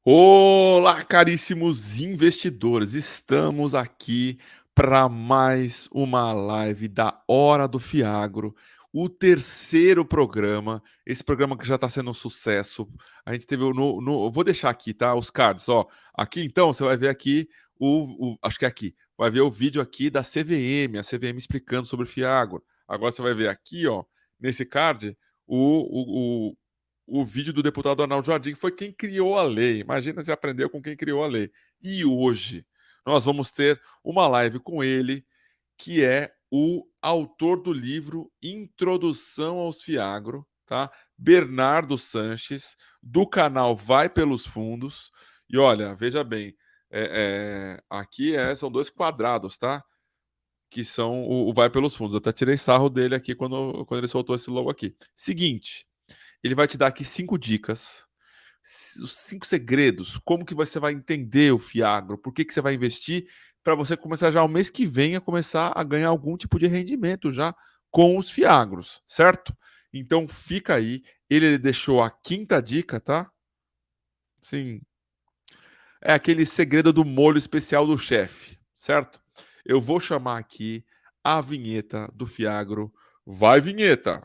Olá, caríssimos investidores! Estamos aqui para mais uma live da Hora do Fiagro, o terceiro programa. Esse programa que já está sendo um sucesso. A gente teve eu vou deixar aqui, tá? Os cards, ó. Aqui então você vai ver aqui acho que é aqui. Vai ver o vídeo aqui da CVM, a CVM explicando sobre o Fiagro. Agora você vai ver aqui, ó, nesse card, o vídeo do deputado Arnaldo Jardim, que foi quem criou a lei. Imagina se aprendeu com quem criou a lei. E hoje nós vamos ter uma live com ele, que é o autor do livro Introdução aos Fiagro, tá? Bernardo Sanches, do canal Vai Pelos Fundos. E olha, veja bem, aqui são dois quadrados, tá? Que são o Vai Pelos Fundos. Eu até tirei sarro dele aqui quando ele soltou esse logo aqui. Seguinte, ele vai te dar aqui 5 dicas, os 5 segredos, como que você vai entender o Fiagro, por que que você vai investir, para você começar já o mês que vem a começar a ganhar algum tipo de rendimento já com os Fiagros, certo? Então fica aí, ele deixou a quinta dica, tá? Sim, é aquele segredo do molho especial do chefe, certo? Eu vou chamar aqui a vinheta do Fiagro. Vai, vinheta!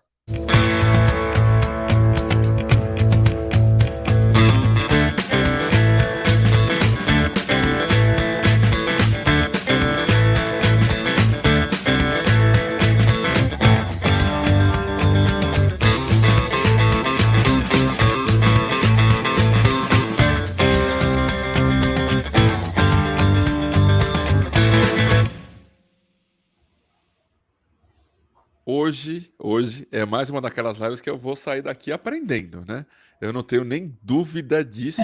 Hoje é mais uma daquelas lives que eu vou sair daqui aprendendo, né? Eu não tenho nem dúvida disso,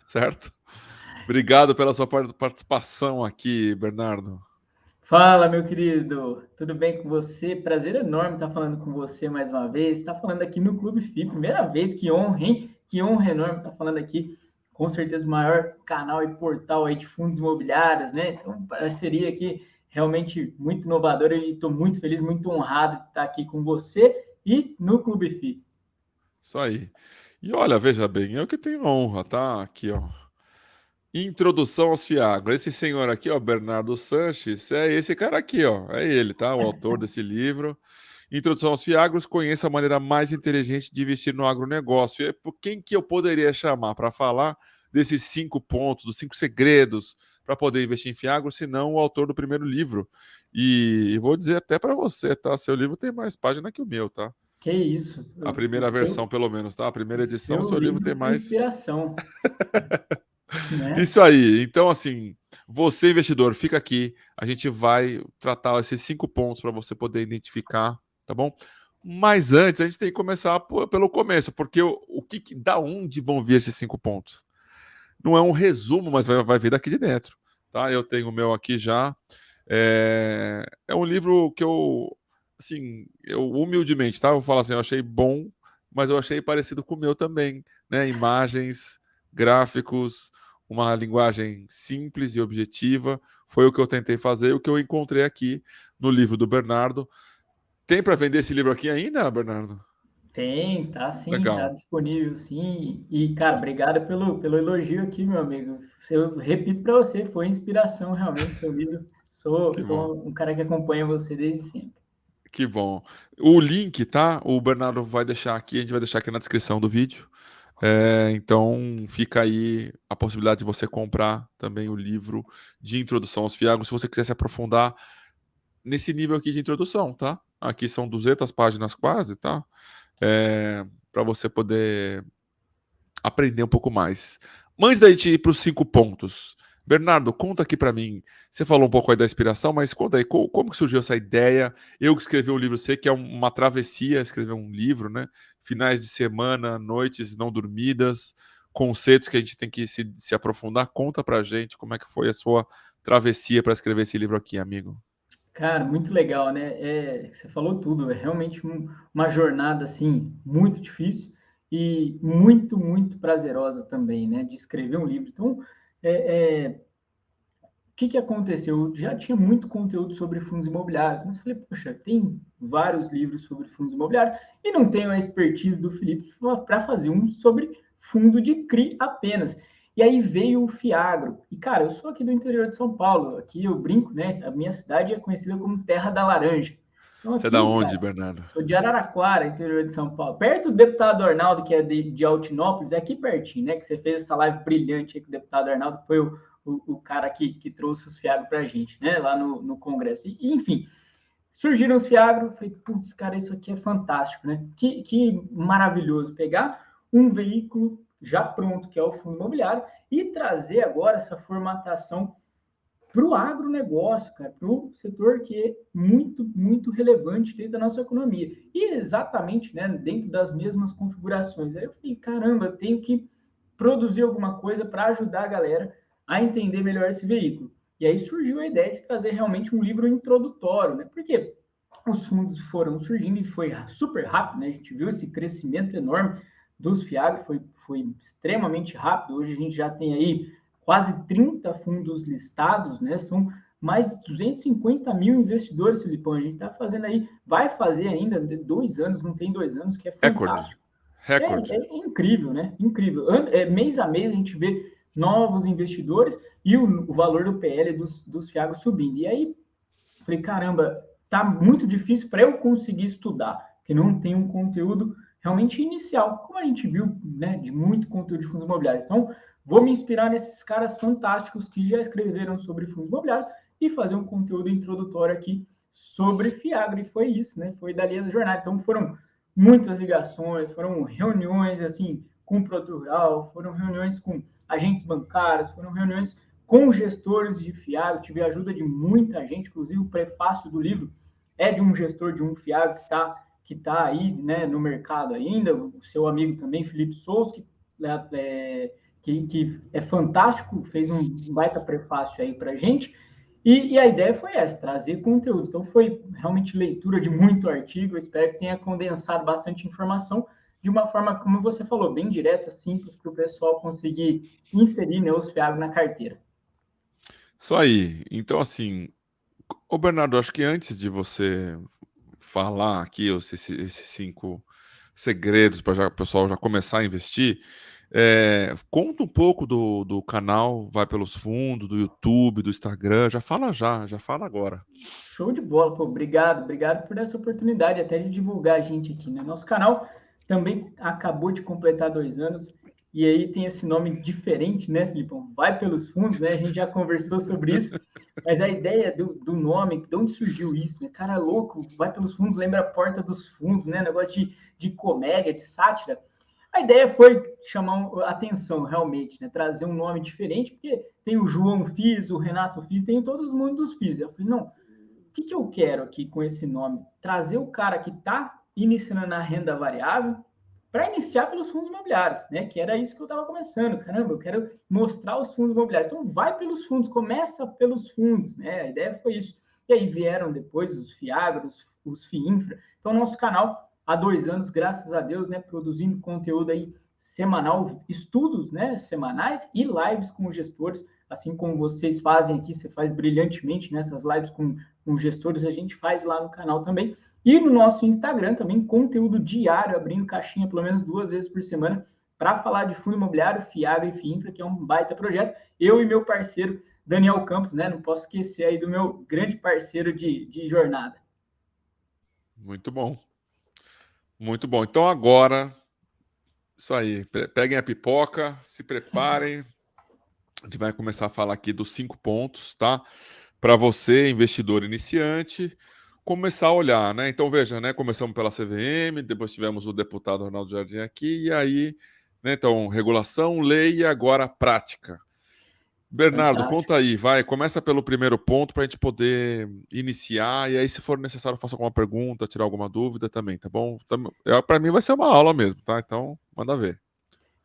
certo? Obrigado pela sua participação aqui, Bernardo. Fala, meu querido, tudo bem com você? Prazer enorme estar falando com você mais uma vez. Está falando aqui no Clube FI, primeira vez, que honra, hein? Que honra enorme estar falando aqui, com certeza o maior canal e portal aí de fundos imobiliários, né? Então, parceria aqui realmente muito inovadora e estou muito feliz, muito honrado de estar aqui com você e no Clube FI. Isso aí. E olha, veja bem, eu que tenho honra, tá? Aqui, ó. Introdução aos Fiagro. Esse senhor aqui, ó, Bernardo Sanches, é esse cara aqui, ó. É ele, tá? O autor desse livro. Introdução aos Fiagros, conheça a maneira mais inteligente de investir no agronegócio. E é por quem que eu poderia chamar para falar desses 5 pontos, dos 5 segredos para poder investir em Fiagro, se não o autor do primeiro livro. E vou dizer até para você, tá? Seu livro tem mais página que o meu, tá? Que isso? A O primeira versão, seu, pelo menos, tá? A o primeira edição, seu seu livro livro tem foi mais. inspiração, né? Isso aí. Então, assim, você, investidor, fica aqui. A gente vai tratar esses 5 pontos para você poder identificar, tá bom? Mas antes, a gente tem que começar pelo começo, porque da onde vão vir esses 5 pontos? Não é um resumo, mas vai vir daqui de dentro, tá? Eu tenho o meu aqui já. É um livro que eu humildemente, tá? Eu vou falar assim, eu achei bom, mas eu achei parecido com o meu também, né? Imagens, gráficos, uma linguagem simples e objetiva. Foi o que eu tentei fazer, o que eu encontrei aqui no livro do Bernardo. Tem para vender esse livro aqui ainda, Bernardo? Tem, tá sim, tá Legal. disponível sim. E, cara, obrigado pelo elogio aqui, meu amigo. Eu repito para você, foi inspiração realmente seu livro. Sou, Que bom. sou um cara que acompanha você desde sempre. Que bom. O link, tá? O Bernardo vai deixar aqui, a gente vai deixar aqui na descrição do vídeo. Então fica aí a possibilidade de você comprar também o livro de introdução aos Fiagros, se você quiser se aprofundar nesse nível aqui de introdução, tá? Aqui são 200 páginas quase, tá? Para você poder aprender um pouco mais. Mas antes da gente ir para os 5 pontos, Bernardo, conta aqui para mim. Você falou um pouco aí da inspiração, mas conta aí como que surgiu essa ideia? Eu que escrevi um livro, sei que é uma travessia escrever um livro, né? Finais de semana, noites não dormidas, conceitos que a gente tem que se aprofundar. Conta pra gente como é que foi a sua travessia para escrever esse livro aqui, amigo. Cara, muito legal, né? Você falou tudo, é realmente uma jornada assim muito difícil e muito, muito prazerosa também, né? De escrever um livro. Então, é, é, o que aconteceu? Eu já tinha muito conteúdo sobre fundos imobiliários, mas falei, poxa, tem vários livros sobre fundos imobiliários e não tenho a expertise do Felipe para fazer um sobre fundo de CRI apenas. E aí veio o Fiagro. E, cara, eu sou aqui do interior de São Paulo. Aqui eu brinco, né? A minha cidade é conhecida como Terra da Laranja. Então Você é da aqui, onde, cara, Bernardo? sou de Araraquara, interior de São Paulo. Perto do deputado Arnaldo, que é de Altinópolis, é aqui pertinho, né? Que você fez essa live brilhante aí com o deputado Arnaldo, que foi o cara que trouxe os Fiagro pra gente, né? Lá no Congresso. E, enfim, surgiram os Fiagro, falei, putz, cara, isso aqui é fantástico, né? Que maravilhoso pegar um veículo já pronto, que é o fundo imobiliário, e trazer agora essa formatação para o agronegócio, cara, para o setor que é muito, muito relevante dentro da nossa economia. E exatamente, né, dentro das mesmas configurações. Aí eu falei, caramba, eu tenho que produzir alguma coisa para ajudar a galera a entender melhor esse veículo. E aí surgiu a ideia de trazer realmente um livro introdutório, né? Porque os fundos foram surgindo e foi super rápido, né? A gente viu esse crescimento enorme dos FIAG, foi extremamente rápido. Hoje a gente já tem aí quase 30 fundos listados, né? São mais de 250 mil investidores, Filipão. A gente está fazendo aí, vai fazer ainda 2 anos, não tem 2 anos, que é Recorde. fantástico. Recorde. É incrível, né? Incrível. Mês a mês a gente vê novos investidores e o valor do PL dos FIAGos subindo. E aí, falei, caramba, tá muito difícil para eu conseguir estudar, porque não tem um conteúdo realmente inicial, como a gente viu, né, de muito conteúdo de fundos imobiliários. Então, vou me inspirar nesses caras fantásticos que já escreveram sobre fundos imobiliários e fazer um conteúdo introdutório aqui sobre Fiagro. E foi isso, né? Foi dali a jornada. Então, foram muitas ligações, foram reuniões, assim, com o produtor rural, foram reuniões com agentes bancários, foram reuniões com gestores de FIAG, tive a ajuda de muita gente, inclusive o prefácio do livro é de um gestor de um FIAG que tá aí, né, no mercado ainda, o seu amigo também, Felipe Souza, que é fantástico, fez um baita prefácio aí para a gente, e a ideia foi essa, trazer conteúdo. Então foi realmente leitura de muito artigo, eu espero que tenha condensado bastante informação de uma forma, como você falou, bem direta, simples, para o pessoal conseguir inserir, né, os FIAG na carteira. Isso aí. Então, assim, ô Bernardo, acho que antes de você falar aqui esses 5 segredos para o pessoal já começar a investir, conta um pouco do canal Vai Pelos Fundos, do YouTube, do Instagram. Já fala agora. Show de bola, pô, obrigado por essa oportunidade até de divulgar a gente aqui, né? Nosso canal também acabou de completar 2 anos e aí tem esse nome diferente, né, Filipão? Vai pelos fundos, né? A gente já conversou sobre isso, mas a ideia do nome, de onde surgiu isso, né? Cara louco, vai pelos fundos, lembra a porta dos fundos, né? Negócio de comédia, de sátira. A ideia foi chamar atenção, realmente, né? Trazer um nome diferente, porque tem o João Fiz, o Renato Fiz, tem todos os mundos dos Fiz. Eu falei, não, que eu quero aqui com esse nome? Trazer o cara que está iniciando na renda variável para iniciar pelos fundos imobiliários, né? Que era isso que eu estava começando. Caramba, eu quero mostrar os fundos imobiliários. Então, vai pelos fundos, começa pelos fundos, né? A ideia foi isso. E aí vieram depois os FIAGROS, os FIINFRA. Então, nosso canal, há 2 anos, graças a Deus, né? Produzindo conteúdo aí semanal, estudos, né? Semanais e lives com os gestores, assim como vocês fazem aqui, você faz brilhantemente nessas lives com gestores, a gente faz lá no canal também. E no nosso Instagram também, conteúdo diário, abrindo caixinha pelo menos 2 vezes por semana, para falar de fundo imobiliário, FIAGA e FIINFRA, que é um baita projeto. Eu e meu parceiro, Daniel Campos, né? Não posso esquecer aí do meu grande parceiro de jornada. Muito bom. Muito bom. Então agora, isso aí. Peguem a pipoca, se preparem. A gente vai começar a falar aqui dos 5 pontos, tá? Para você, investidor iniciante, começar a olhar, né? Então veja, né? Começamos pela CVM, depois tivemos o deputado Arnaldo Jardim aqui, e aí, né? Então, regulação, lei e agora prática. Bernardo, Fantástico. conta aí, vai, começa pelo primeiro ponto para a gente poder iniciar, e aí, se for necessário, faça alguma pergunta, tirar alguma dúvida também, tá bom? Para mim vai ser uma aula mesmo, tá? Então, manda ver.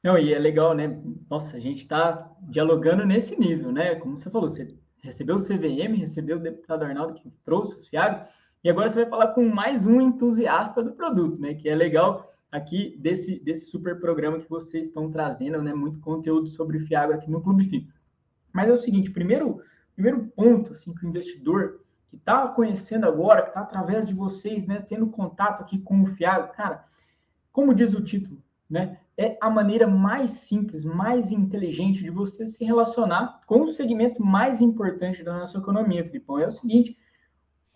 Não, e é legal, né? Nossa, a gente está dialogando nesse nível, né? Como você falou, você recebeu o CVM, recebeu o deputado Arnaldo que trouxe os FIAG, e agora você vai falar com mais um entusiasta do produto, né? Que é legal aqui desse super programa que vocês estão trazendo, né? Muito conteúdo sobre FIAG aqui no Clube FI. Mas é o seguinte, primeiro ponto, assim, que o investidor que está conhecendo agora, que está através de vocês, né? Tendo contato aqui com o FIAG, cara, como diz o título, né? é a maneira mais simples, mais inteligente de você se relacionar com o segmento mais importante da nossa economia, Filipão. É o seguinte,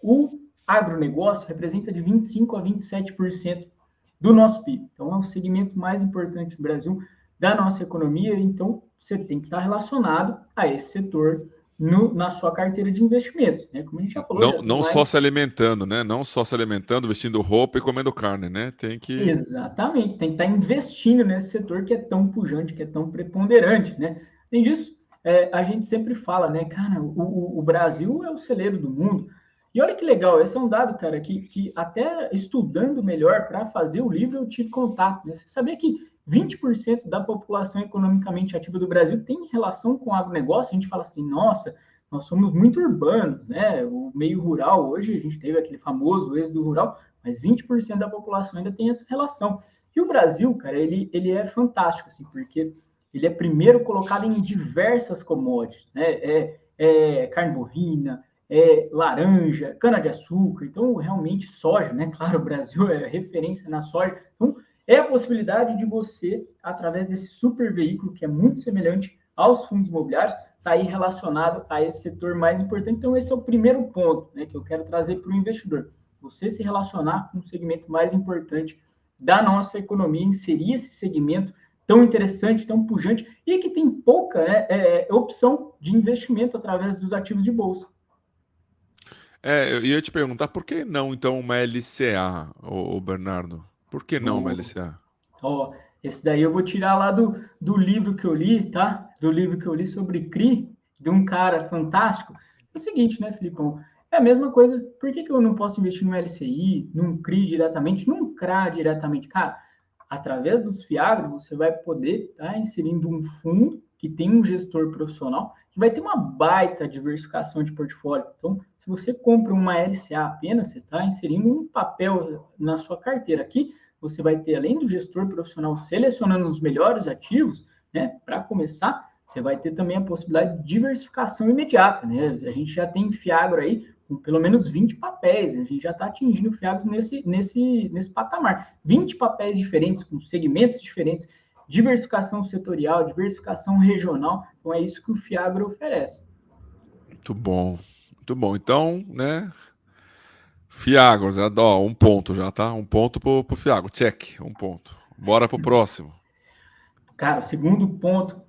o agronegócio representa de 25% a 27% do nosso PIB. Então, é o segmento mais importante do Brasil, da nossa economia. Então, você tem que estar relacionado a esse setor na sua carteira de investimentos. Né? Como a gente já falou, Não, já tem não só mais. se alimentando, né? Não só se alimentando, vestindo roupa e comendo carne, né? Tem que. Exatamente, tem que estar investindo nesse setor que é tão pujante, que é tão preponderante. Né? Além disso, a gente sempre fala, né, cara, o Brasil é o celeiro do mundo. E olha que legal, esse é um dado, cara, que até estudando melhor para fazer o livro eu tive contato. Né? Você sabia que 20% da população economicamente ativa do Brasil tem relação com o agronegócio? A gente fala assim, nossa, nós somos muito urbanos, né? O meio rural, hoje a gente teve aquele famoso êxodo rural, mas 20% da população ainda tem essa relação. E o Brasil, cara, ele é fantástico, assim, porque ele é primeiro colocado em diversas commodities, né? Carne bovina, laranja, cana-de-açúcar, então realmente soja, né? Claro, o Brasil é referência na soja. Então, é a possibilidade de você, através desse super veículo que é muito semelhante aos fundos imobiliários, está aí relacionado a esse setor mais importante. Então, esse é o primeiro ponto, né, que eu quero trazer para o investidor. Você se relacionar com o segmento mais importante da nossa economia, inserir esse segmento tão interessante, tão pujante, e que tem pouca, né, opção de investimento através dos ativos de bolsa. Eu ia te perguntar por que não, então, uma LCA, o Bernardo? Por que não uma Oh, LCA? oh, esse daí eu vou tirar lá do livro que eu li, tá? Do livro que eu li sobre CRI, de um cara fantástico. É o seguinte, né, Filipão? É a mesma coisa. Por que eu não posso investir no LCI, num CRI diretamente, num CRA diretamente? Cara, através dos Fiagro, você vai poder estar inserindo um fundo que tem um gestor profissional que vai ter uma baita diversificação de portfólio. Então, se você compra uma LCA apenas, você está inserindo um papel na sua carteira. Aqui, você vai ter, além do gestor profissional selecionando os melhores ativos, né, para começar, você vai ter também a possibilidade de diversificação imediata. Né? A gente já tem Fiagro aí com pelo menos 20 papéis, a gente já está atingindo Fiagros nesse patamar. 20 papéis diferentes, com segmentos diferentes, diversificação setorial, diversificação regional. Então, é isso que o Fiagro oferece. Muito bom, muito bom. Então, né? Fiagro, já dá ó, um ponto já, tá? Um ponto pro Fiagro, check, um ponto. Bora pro próximo. Cara, o segundo ponto,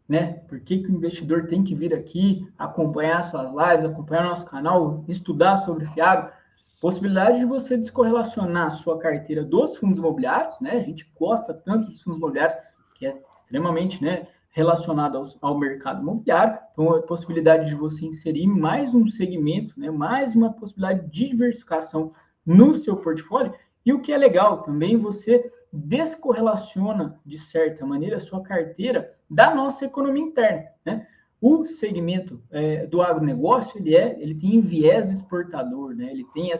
né? Por que o investidor tem que vir aqui, acompanhar suas lives, acompanhar nosso canal, estudar sobre Fiagro? Possibilidade de você descorrelacionar a sua carteira dos fundos imobiliários, né? A gente gosta tanto dos fundos imobiliários, que é extremamente, né, relacionado ao mercado imobiliário. Então, a possibilidade de você inserir mais um segmento, né, mais uma possibilidade de diversificação no seu portfólio. E o que é legal também, você descorrelaciona, de certa maneira, a sua carteira da nossa economia interna. Né? O segmento do agronegócio, ele tem viés exportador, né? Ele tem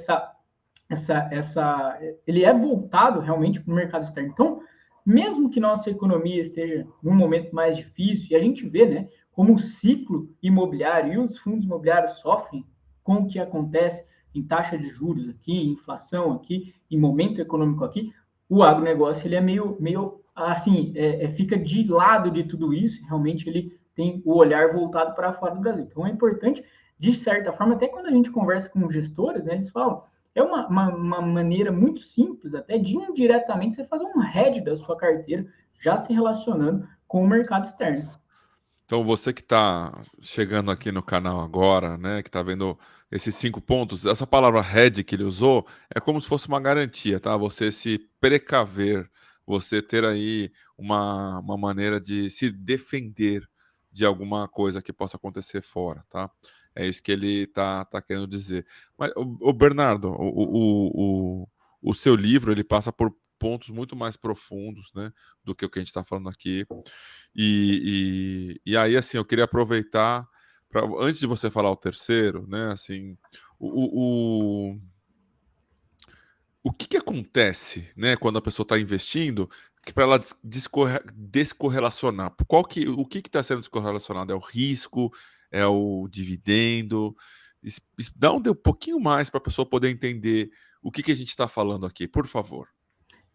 ele é voltado realmente para o mercado externo. Então, mesmo que nossa economia esteja num momento mais difícil, e a gente vê, né, como o ciclo imobiliário e os fundos imobiliários sofrem com o que acontece em taxa de juros aqui, inflação aqui, em momento econômico aqui, o agronegócio ele é meio assim, fica de lado de tudo isso, realmente ele tem o olhar voltado para fora do Brasil. Então é importante, de certa forma, até quando a gente conversa com gestores, né, eles falam, é uma maneira muito simples, até de indiretamente você fazer um hedge da sua carteira, já se relacionando com o mercado externo. Então, você que está chegando aqui no canal agora, né, que está vendo esses 5 pontos, essa palavra hedge que ele usou é como se fosse uma garantia, tá? Você se precaver, você ter aí uma maneira de se defender de alguma coisa que possa acontecer fora, tá? É isso que ele tá querendo dizer. Mas, o Bernardo, o seu livro, ele passa por pontos muito mais profundos, né, do que o que a gente está falando aqui. E aí, assim, eu queria aproveitar para, antes de você falar o terceiro, né, assim, o, o, o que acontece, né, quando a pessoa está investindo, que para ela descorrelacionar? O que está sendo descorrelacionado? É o risco? É o dividendo? Dá um pouquinho mais para a pessoa poder entender o que a gente está falando aqui, por favor.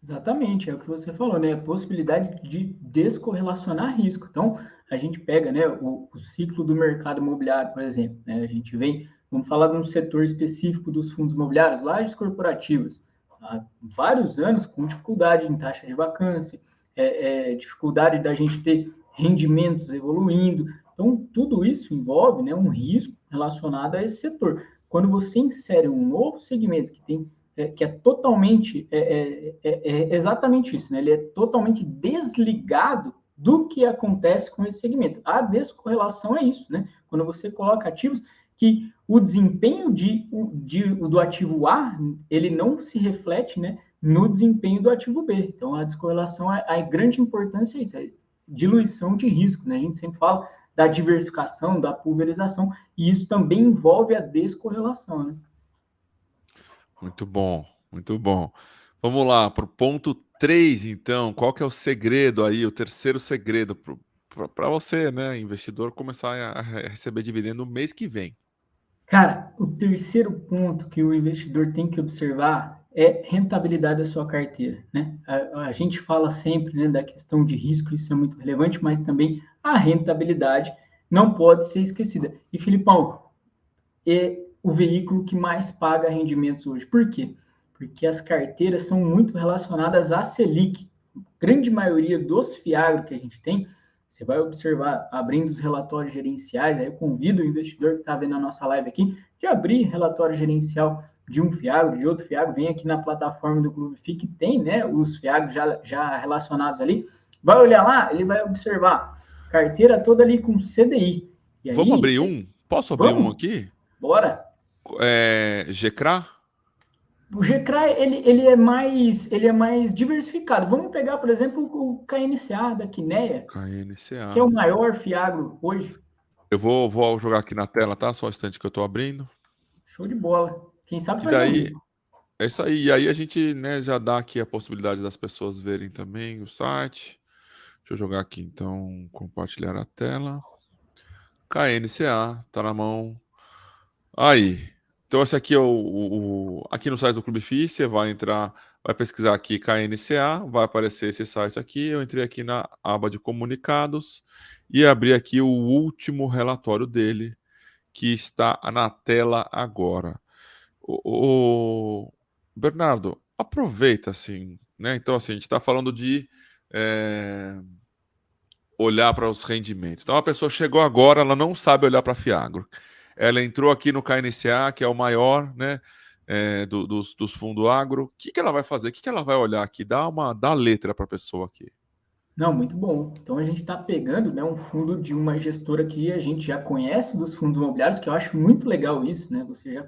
Exatamente, é o que você falou, né? A possibilidade de descorrelacionar risco. Então, a gente pega, né, o ciclo do mercado imobiliário, por exemplo, né? A gente vem, vamos falar de um setor específico dos fundos imobiliários, lajes corporativas, há vários anos com dificuldade em taxa de vacância, dificuldade da gente ter rendimentos evoluindo. Então, tudo isso envolve, né, um risco relacionado a esse setor. Quando você insere um novo segmento que tem que é totalmente, exatamente isso, né? Ele é totalmente desligado do que acontece com esse segmento. A descorrelação é isso, né? Quando você coloca ativos que o desempenho do ativo A, ele não se reflete, né, no desempenho do ativo B. Então, a descorrelação, a grande importância é isso, é diluição de risco, né? A gente sempre fala da diversificação, da pulverização, e isso também envolve a descorrelação, né? Muito bom, muito bom. Vamos lá para o ponto 3, então. Qual que é o segredo aí, o terceiro segredo para você, né, investidor, começar a receber dividendo no mês que vem? Cara, o terceiro ponto que o investidor tem que observar é rentabilidade da sua carteira, né? A gente fala sempre, né, da questão de risco, isso é muito relevante, mas também a rentabilidade não pode ser esquecida. E, Filipão, é o veículo que mais paga rendimentos hoje. Por quê? Porque as carteiras são muito relacionadas à Selic. A grande maioria dos FIAGRO que a gente tem, você vai observar, abrindo os relatórios gerenciais, aí eu convido o investidor que está vendo a nossa live aqui, de abrir relatório gerencial de um FIAGRO, de outro FIAGRO, vem aqui na plataforma do Clube FIC, tem, né, os FIAGROs já relacionados ali, vai olhar lá, ele vai observar carteira toda ali com CDI. E Vamos aí, abrir um? Posso abrir um vamos, aqui? bora. GCRA? O GCRA ele é mais diversificado. Vamos pegar, por exemplo, o KNCA da Quineia, que é KNCA. o maior fiagro hoje. Eu vou jogar aqui na tela, tá? Só um instante que eu estou abrindo. Show de bola. Quem sabe Que faz ao daí vivo. é isso aí. E aí a gente, né, já dá aqui a possibilidade das pessoas verem também o site. Deixa eu jogar aqui, então, compartilhar a tela. KNCA, tá na mão. Aí. Então, esse aqui é aqui no site do Clube FI, você vai entrar, vai pesquisar aqui KNCA, vai aparecer esse site aqui. Eu entrei aqui na aba de comunicados e abri aqui o último relatório dele, que está na tela agora. O Bernardo, aproveita assim, né? Então, assim, a gente está falando de olhar para os rendimentos. Então, a pessoa chegou agora, ela não sabe olhar para Fiagro. Ela entrou aqui no KNCA, que é o maior, né, dos fundos agro. O que ela vai fazer? O que ela vai olhar aqui? Dá letra para a pessoa aqui. Não, muito bom. Então a gente está pegando, né, um fundo de uma gestora que a gente já conhece dos fundos imobiliários, que eu acho muito legal isso, né? Você já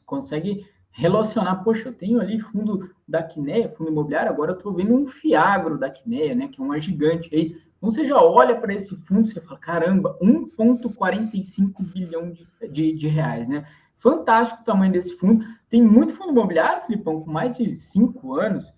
consegue relacionar, poxa, eu tenho ali fundo da Quineia, fundo imobiliário, agora eu estou vendo um Fiagro da Quineia, né? Que é uma gigante aí. Então você já olha para esse fundo e você fala, caramba, 1,45 bilhão de reais, né? Fantástico o tamanho desse fundo. Tem muito fundo imobiliário, Filipão, com mais de 5 anos,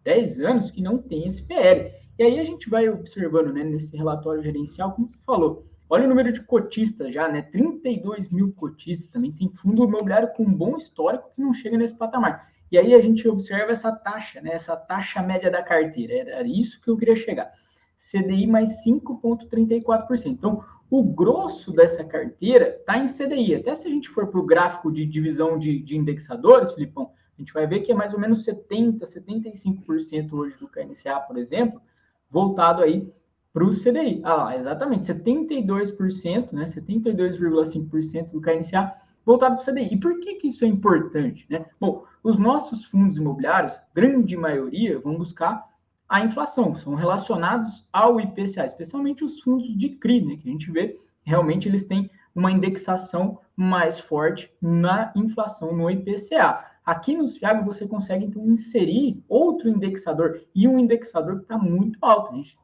10 anos, que não tem esse PL. E aí a gente vai observando, né, nesse relatório gerencial, como você falou, olha o número de cotistas já, né, 32 mil cotistas, também tem fundo imobiliário com um bom histórico que não chega nesse patamar. E aí a gente observa essa taxa, né, essa taxa média da carteira, era isso que eu queria chegar. CDI mais 5,34%. Então, o grosso dessa carteira está em CDI. Até se a gente for para o gráfico de divisão de indexadores, Filipão, a gente vai ver que é mais ou menos 70, 75% hoje do KNCA, por exemplo, voltado aí para o CDI. Ah lá, exatamente, 72%, né, 72,5% do KNCA voltado para o CDI. E por que isso é importante? Né? Bom, os nossos fundos imobiliários, grande maioria, vão buscar a inflação, são relacionados ao IPCA, especialmente os fundos de CRI, né, que a gente vê, realmente eles têm uma indexação mais forte na inflação, no IPCA. Aqui nos FIAG você consegue, então, inserir outro indexador, e um indexador que está muito alto. A gente,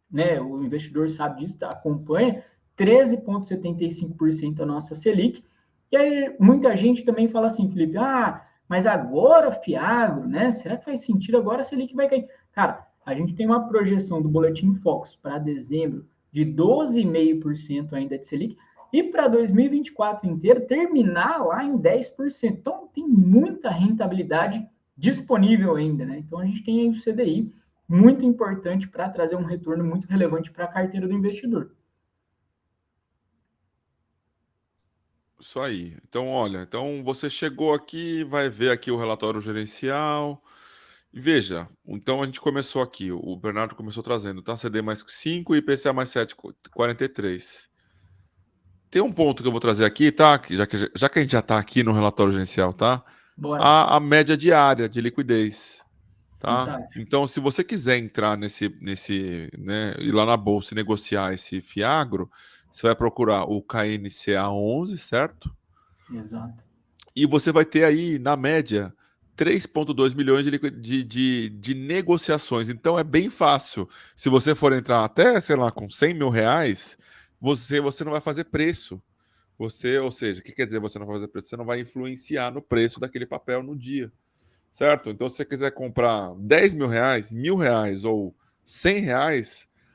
né, o investidor sabe disso, acompanha, 13,75% a nossa Selic. E aí muita gente também fala assim, Felipe, mas agora Fiagro, né? Será que faz sentido agora a Selic vai cair? Cara, a gente tem uma projeção do Boletim Focus para dezembro de 12,5% ainda de Selic, e para 2024 inteiro terminar lá em 10%. Então tem muita rentabilidade disponível ainda, né? Então a gente tem aí o CDI muito importante para trazer um retorno muito relevante para a carteira do investidor. Isso aí. Então, olha, então você chegou aqui, vai ver aqui o relatório gerencial. E veja, então a gente começou aqui, o Bernardo começou trazendo, tá? CD mais 5 e IPCA mais 7,43. Tem um ponto que eu vou trazer aqui, tá? Já que a gente já está aqui no relatório gerencial, tá? Bora. A média diária de liquidez, tá? Fantástico. Então, se você quiser entrar né, ir lá na bolsa e negociar esse Fiagro, você vai procurar o KNCA 11, certo? Exato. E você vai ter aí, na média, 3,2 milhões de negociações. Então, é bem fácil. Se você for entrar até, sei lá, com 100 mil reais, você não vai fazer preço. Ou seja, o que quer dizer você não vai fazer preço? Você não vai influenciar no preço daquele papel no dia, certo? Então, se você quiser comprar 10 mil reais, R$ 1.000 ou R$ 100,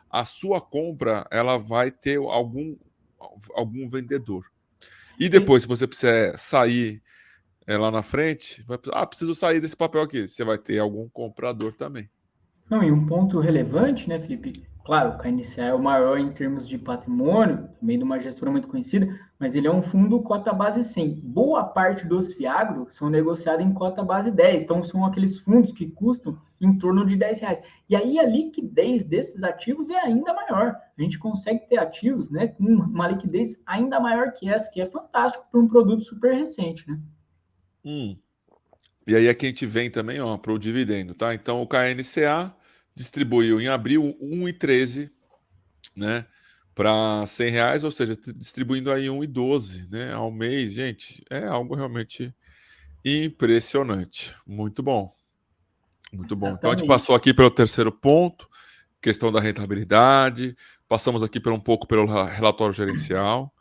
a sua compra ela vai ter algum vendedor. E depois, se você precisar sair lá na frente, preciso sair desse papel aqui. Você vai ter algum comprador também. Não, e um ponto relevante, né, Felipe? Claro, o KNCA é o maior em termos de patrimônio, também de uma gestora muito conhecida, mas ele é um fundo cota base 100. Boa parte dos Fiagro são negociados em cota base 10, então são aqueles fundos que custam em torno de R$ 10. E aí a liquidez desses ativos é ainda maior. A gente consegue ter ativos, né, com uma liquidez ainda maior que essa, que é fantástico para um produto super recente, né? E aí aqui a gente vem também para o dividendo, tá? Então o KNCA distribuiu em abril 1,13, né, para R$ 100, ou seja, distribuindo aí 1,12, né, ao mês, gente, é algo realmente impressionante. Muito bom, muito bom. Então a gente Exatamente. passou aqui pelo terceiro ponto, questão da rentabilidade, passamos aqui por um pouco pelo relatório gerencial.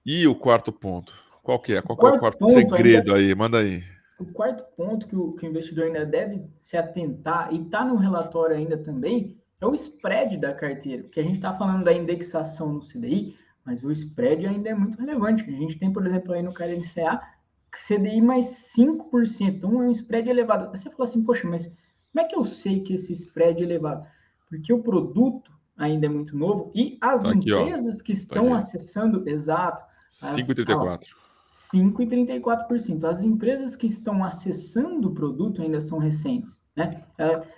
E o quarto ponto? Qual que é? O Qual que é o quarto quarto ponto ainda segredo aí? Manda aí. O quarto ponto que o investidor ainda deve se atentar, e está no relatório ainda também, é o spread da carteira, porque a gente está falando da indexação no CDI, mas o spread ainda é muito relevante. A gente tem, por exemplo, aí no KNCA, CDI mais 5%, então é um spread elevado. Você fala assim, poxa, mas como é que eu sei que esse spread é elevado? Porque o produto ainda é muito novo e as Tá aqui, ó. empresas que Tá estão aqui. acessando, exato, 5,34. 5,34%. As empresas que estão acessando o produto ainda são recentes, né?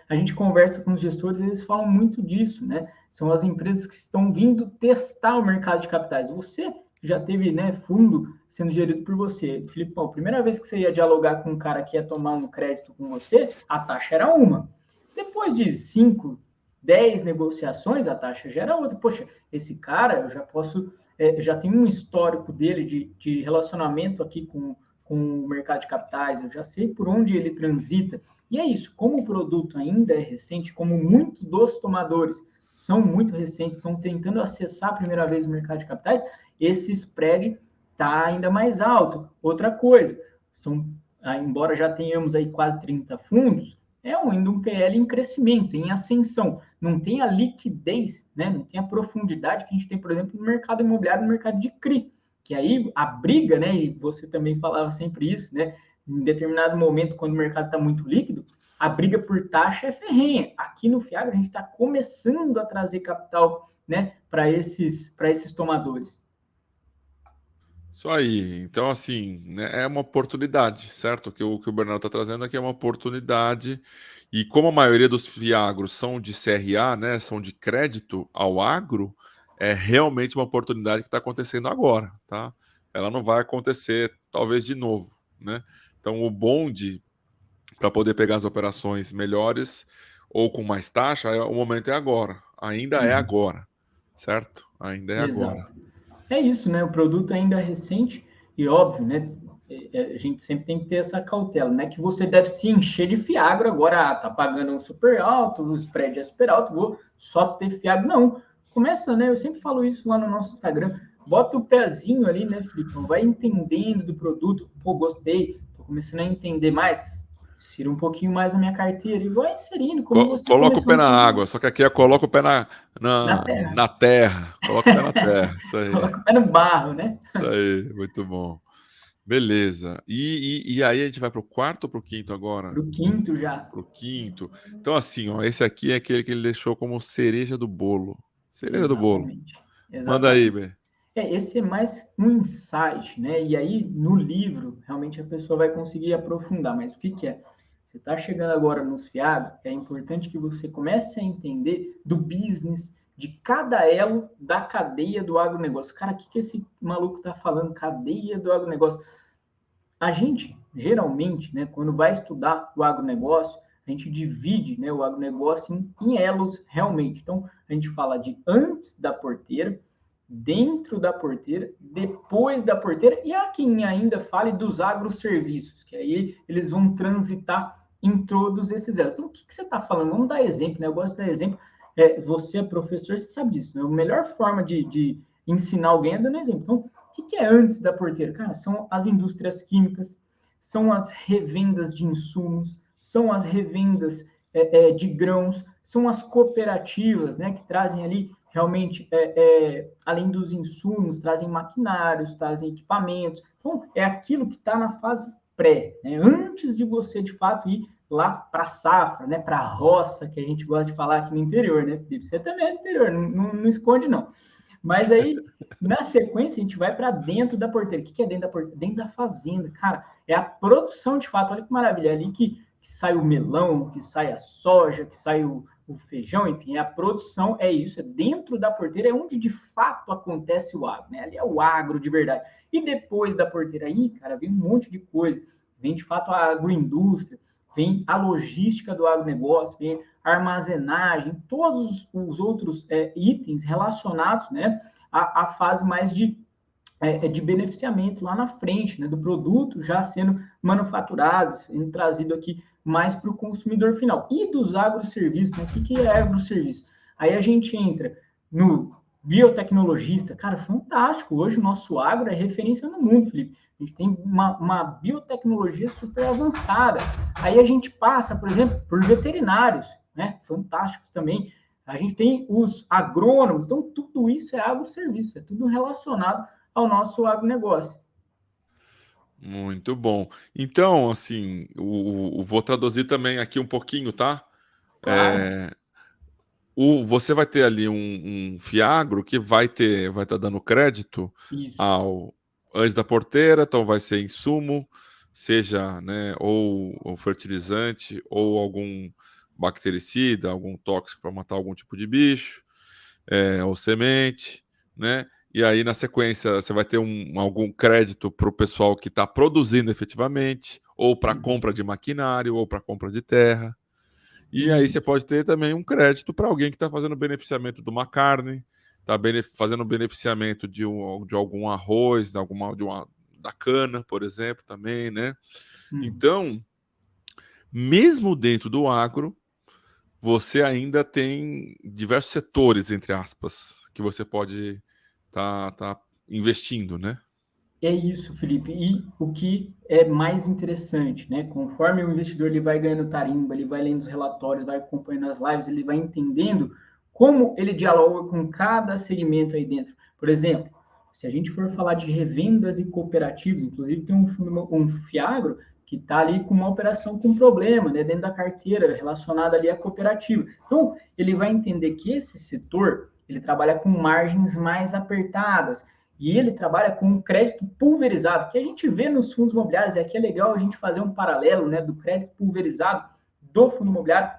A gente conversa com os gestores, eles falam muito disso, né? São as empresas que estão vindo testar o mercado de capitais. Você já teve, né, fundo sendo gerido por você. Filipão, primeira vez que você ia dialogar com um cara que ia tomar um crédito com você, a taxa era uma. Depois de 5, 10 negociações, a taxa já era outra. Poxa, esse cara, eu já posso já tem um histórico dele de relacionamento aqui com o mercado de capitais, eu já sei por onde ele transita. E é isso, como o produto ainda é recente, como muitos dos tomadores são muito recentes, estão tentando acessar a primeira vez o mercado de capitais, esse spread está ainda mais alto. Outra coisa, embora já tenhamos aí quase 30 fundos, é ainda um PL em crescimento, em ascensão. Não tem a liquidez, né? Não tem a profundidade que a gente tem, por exemplo, no mercado imobiliário, no mercado de CRI. Que aí a briga, né? E você também falava sempre isso, né? Em determinado momento, quando o mercado está muito líquido, a briga por taxa é ferrenha. Aqui no Fiagro, a gente está começando a trazer capital, né, para esses tomadores. Isso aí. Então, assim, né, é uma oportunidade, certo? O que o Bernardo está trazendo aqui é uma oportunidade. E como a maioria dos fiagros são de CRA, né, são de crédito ao agro, é realmente uma oportunidade que está acontecendo agora, tá? Ela não vai acontecer, talvez, de novo, né? Então, o bonde para poder pegar as operações melhores ou com mais taxa, o momento é agora. Ainda é agora, certo? Ainda é agora. Exato. É isso, né? O produto ainda é recente e óbvio, né? A gente sempre tem que ter essa cautela, né? Que você deve se encher de fiagro agora, tá pagando um super alto, o spread é super alto, vou só ter fiagro. Não, começa, né? Eu sempre falo isso lá no nosso Instagram. Bota o pezinho ali, né, Filipão? Vai entendendo do produto. Pô, gostei, tô começando a entender mais. Insira um pouquinho mais na minha carteira e vai inserindo, como você Coloca o começou pé no na seu água, só que aqui é coloca o pé na terra. na terra. Coloca o pé na terra. Isso aí. Coloca o pé no barro, né? Isso aí. Muito bom. Beleza. E aí a gente vai para o quarto ou para o quinto agora? Para o quinto já. Para o quinto. Então, assim, ó, esse aqui é aquele que ele deixou como cereja do bolo. Cereja do bolo. Exatamente. Manda aí, Exatamente. Bê. Esse é mais um insight, né? E aí, no livro, realmente a pessoa vai conseguir aprofundar. Mas o que, que é? Você está chegando agora nos FIAG, é importante que você comece a entender do business, de cada elo da cadeia do agronegócio. Cara, o que, que esse maluco está falando? Cadeia do agronegócio. A gente, geralmente, né, quando vai estudar o agronegócio, a gente divide, né, o agronegócio em elos realmente. Então, a gente fala de antes da porteira, dentro da porteira, depois da porteira, e há quem ainda fale dos agroserviços, que aí eles vão transitar em todos esses elos. Então, o que, que você está falando? Vamos dar exemplo, né? Eu gosto de dar exemplo. Você é professor, você sabe disso, né? A melhor forma de ensinar alguém é dando exemplo. Então, o que é antes da porteira? Cara, são as indústrias químicas, são as revendas de insumos, são as revendas de grãos, são as cooperativas, né, que trazem ali realmente, além dos insumos, trazem maquinários, trazem equipamentos. Então, é aquilo que está na fase pré, né, antes de você, de fato, ir lá para a safra, né, para a roça, que a gente gosta de falar aqui no interior, né, Felipe? Você também é do interior, não esconde, não. Mas aí, na sequência, a gente vai para dentro da porteira. O que é dentro da porteira? Dentro da fazenda, cara. É a produção de fato. Olha que maravilha. É ali que sai o melão, que sai a soja, que sai o feijão, enfim, a produção é isso, é dentro da porteira, é onde de fato acontece o agro, né? Ali é o agro de verdade. E depois da porteira aí, cara, vem um monte de coisa. Vem de fato a agroindústria, vem a logística do agronegócio, vem armazenagem, todos os outros itens relacionados, né, à fase mais de beneficiamento lá na frente, né, do produto já sendo manufaturado, sendo trazido aqui mais para o consumidor final. E dos agroserviços, né? O que é agroserviço? Aí a gente entra no biotecnologista, cara, fantástico. Hoje o nosso agro é referência no mundo, Felipe. A gente tem uma biotecnologia super avançada. Aí a gente passa, por exemplo, por veterinários, né? Fantásticos também. A gente tem os agrônomos, então tudo isso é agroserviço, é tudo relacionado ao nosso agronegócio. Muito bom. Então, assim, vou traduzir também aqui um pouquinho, tá? Claro, Você vai ter ali um fiagro que vai estar dando crédito isso. ao antes da porteira, então vai ser insumo, seja, né, ou fertilizante, ou algum bactericida, algum tóxico para matar algum tipo de bicho, ou semente, né? E aí, na sequência, você vai ter algum crédito para o pessoal que está produzindo efetivamente, ou para Uhum. compra de maquinário, ou para compra de terra. E aí você Isso. pode ter também um crédito para alguém que está fazendo beneficiamento de uma carne, está fazendo beneficiamento de algum arroz, da cana, por exemplo, também, né? Uhum. Então, mesmo dentro do agro, você ainda tem diversos setores, entre aspas, que você pode tá investindo, né? É isso, Felipe. E o que é mais interessante, né? Conforme o investidor ele vai ganhando tarimba, ele vai lendo os relatórios, vai acompanhando as lives, ele vai entendendo como ele dialoga com cada segmento aí dentro. Por exemplo, se a gente for falar de revendas e cooperativas, inclusive tem um Fiagro que está ali com uma operação com problema, né, dentro da carteira relacionada ali à cooperativa. Então, ele vai entender que esse setor ele trabalha com margens mais apertadas, e ele trabalha com um crédito pulverizado, que a gente vê nos fundos imobiliários, e aqui é legal a gente fazer um paralelo, né, do crédito pulverizado do fundo imobiliário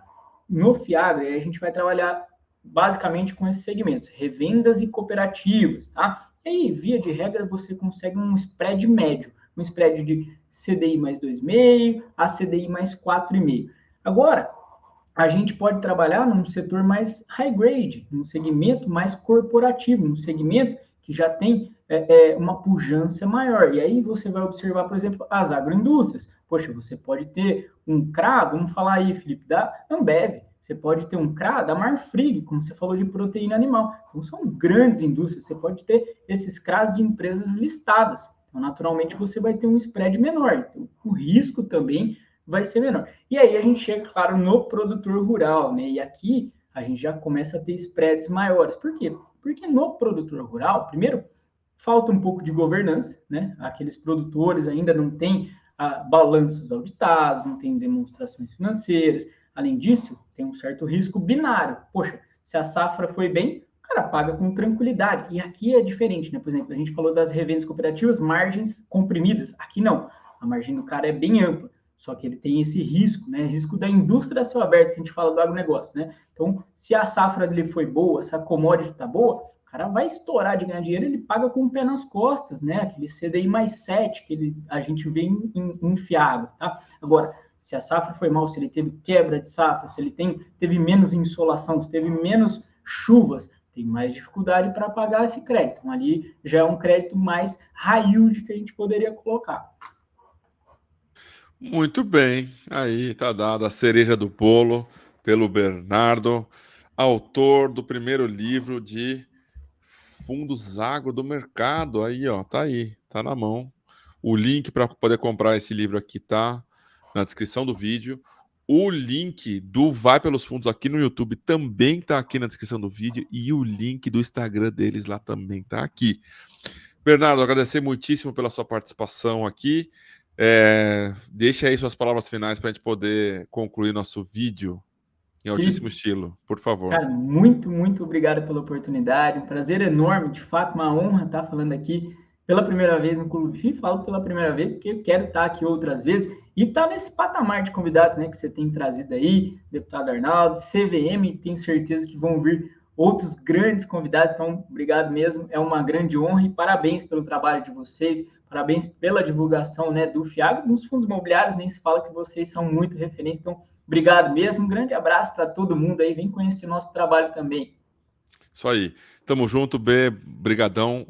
no Fiagro, e a gente vai trabalhar basicamente com esses segmentos, revendas e cooperativas, tá? E aí, via de regra, você consegue um spread médio, um spread de CDI mais 2,5 a CDI mais 4,5. Agora, a gente pode trabalhar num setor mais high grade, num segmento mais corporativo, num segmento que já tem uma pujança maior. E aí você vai observar, por exemplo, as agroindústrias. Poxa, você pode ter um CRA, vamos falar aí, Felipe, da Ambev. Você pode ter um CRA da Marfrig, como você falou de proteína animal. Então, são grandes indústrias. Você pode ter esses CRAs de empresas listadas. Então, naturalmente, você vai ter um spread menor. Então, o risco também vai ser menor. E aí a gente chega, claro, no produtor rural, né? E aqui a gente já começa a ter spreads maiores. Por quê? Porque no produtor rural, primeiro, falta um pouco de governança, né? Aqueles produtores ainda não têm balanços auditados, não têm demonstrações financeiras. Além disso, tem um certo risco binário. Poxa, se a safra foi bem, o cara paga com tranquilidade. E aqui é diferente, né? Por exemplo, a gente falou das revendas cooperativas, margens comprimidas. Aqui não. A margem do cara é bem ampla. Só que ele tem esse risco, né? Risco da indústria a céu aberto, que a gente fala do agronegócio, né? Então, se a safra dele foi boa, se a commodity está boa, o cara vai estourar de ganhar dinheiro, ele paga com o pé nas costas, né? Aquele CDI mais 7 que a gente vê em Fiagro, tá? Agora, se a safra foi mal, se ele teve quebra de safra, se ele teve menos insolação, se teve menos chuvas, tem mais dificuldade para pagar esse crédito. Então, ali já é um crédito mais high yield que a gente poderia colocar. Muito bem, aí tá dada a cereja do bolo pelo Bernardo, autor do primeiro livro de fundos agro do mercado. Aí, ó, tá aí, tá na mão. O link para poder comprar esse livro aqui tá na descrição do vídeo. O link do Vai Pelos Fundos aqui no YouTube também tá aqui na descrição do vídeo e o link do Instagram deles lá também tá aqui. Bernardo, agradecer muitíssimo pela sua participação aqui. Deixa aí suas palavras finais para a gente poder concluir nosso vídeo em altíssimo Felipe, estilo, por favor. cara, muito, muito obrigado pela oportunidade. Um prazer enorme, de fato, uma honra estar falando aqui pela primeira vez no Clube FI. Falo pela primeira vez porque eu quero estar aqui outras vezes e estar nesse patamar de convidados, né, que você tem trazido aí, deputado Arnaldo, CVM, tenho certeza que vão vir outros grandes convidados. Então, obrigado mesmo, é uma grande honra e parabéns pelo trabalho de vocês. Parabéns pela divulgação, né, do FIAGRO. Nos fundos imobiliários nem se fala que vocês são muito referentes, então obrigado mesmo. Um grande abraço para todo mundo aí. Vem conhecer nosso trabalho também. Isso aí. Tamo junto, B. Brigadão.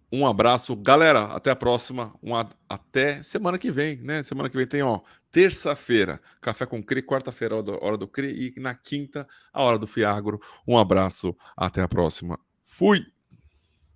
Um abraço. Galera, até a próxima. Até semana que vem, né? Semana que vem tem, ó, terça-feira, Café com CRI, quarta-feira, hora do CRI, e na quinta, a hora do Fiagro. Um abraço. Até a próxima. Fui!